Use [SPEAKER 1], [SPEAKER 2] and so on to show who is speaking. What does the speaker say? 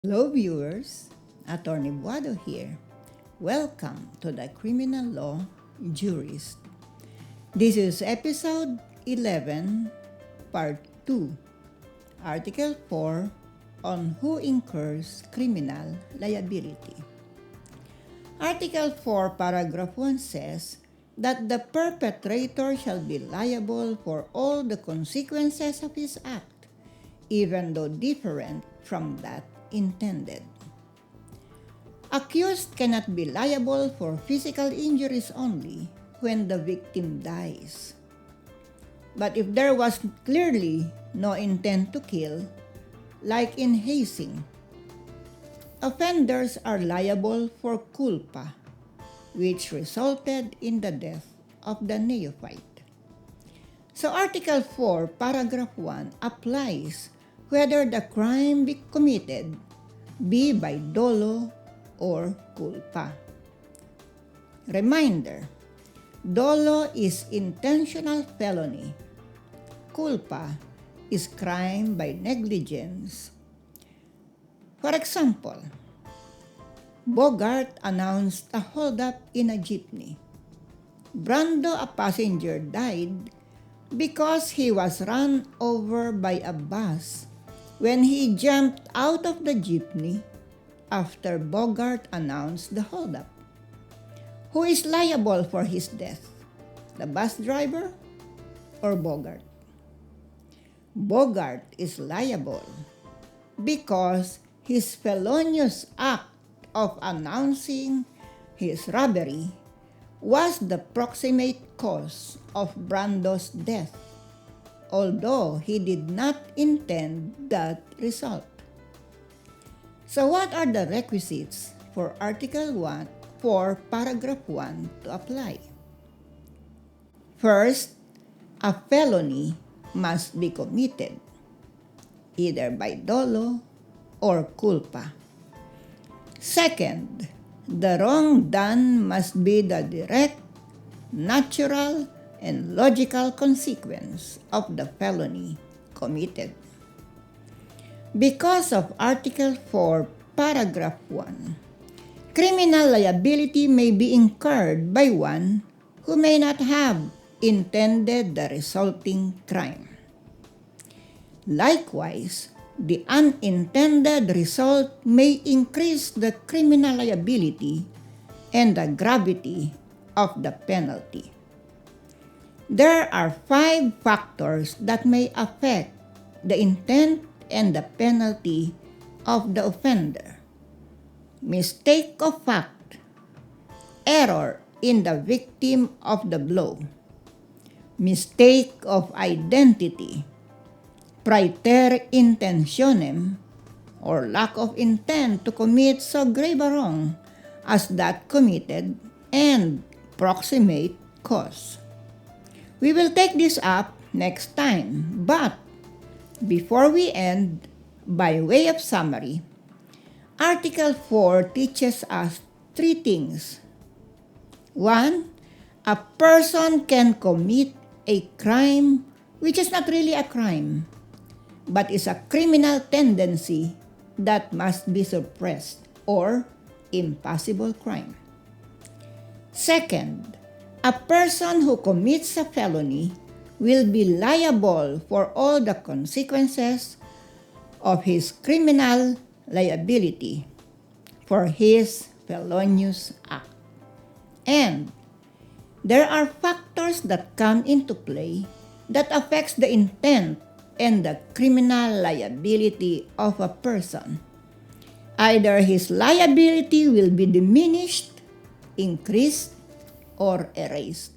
[SPEAKER 1] Hello viewers, Attorney Buado here. Welcome to the Criminal Law Jurist. This is episode 11, part 2, Article 4 on who incurs criminal liability. Article 4, paragraph 1 says that the perpetrator shall be liable for all the consequences of his act, even though different from that intended. Accused cannot be liable for physical injuries only when the victim dies. But if there was clearly no intent to kill, like in hazing, offenders are liable for culpa, which resulted in the death of the neophyte. So Article 4, paragraph 1 applies whether the crime be committed be by dolo or culpa. Reminder, dolo is intentional felony. Culpa is crime by negligence. For example, Bogart announced a holdup in a jeepney. Brando, a passenger, died because he was run over by a bus when he jumped out of the jeepney after Bogart announced the holdup. Who is liable for his death? The bus driver or Bogart? Bogart is liable because his felonious act of announcing his robbery was the proximate cause of Brando's death, although he did not intend that result. So what are the requisites for Article 1 for Paragraph 1 to apply? First, a felony must be committed either by dolo or culpa. Second, the wrong done must be the direct, natural, and logical consequence of the felony committed. Because of Article 4, Paragraph 1, criminal liability may be incurred by one who may not have intended the resulting crime. Likewise, the unintended result may increase the criminal liability and the gravity of the penalty. There are 5 factors that may affect the intent and the penalty of the offender: mistake of fact, error in the victim of the blow, mistake of identity, praeter intentionem, or lack of intent to commit so grave a wrong as that committed, and proximate cause. We will take this up next time, but before we end, by way of summary, Article 4 teaches us 3 things. 1. A person can commit a crime which is not really a crime, but is a criminal tendency that must be suppressed, or impossible crime. Second, a person who commits a felony will be liable for all the consequences of his criminal liability for his felonious act. And there are factors that come into play that affects the intent and the criminal liability of a person. Either his liability will be diminished, increased, or erased.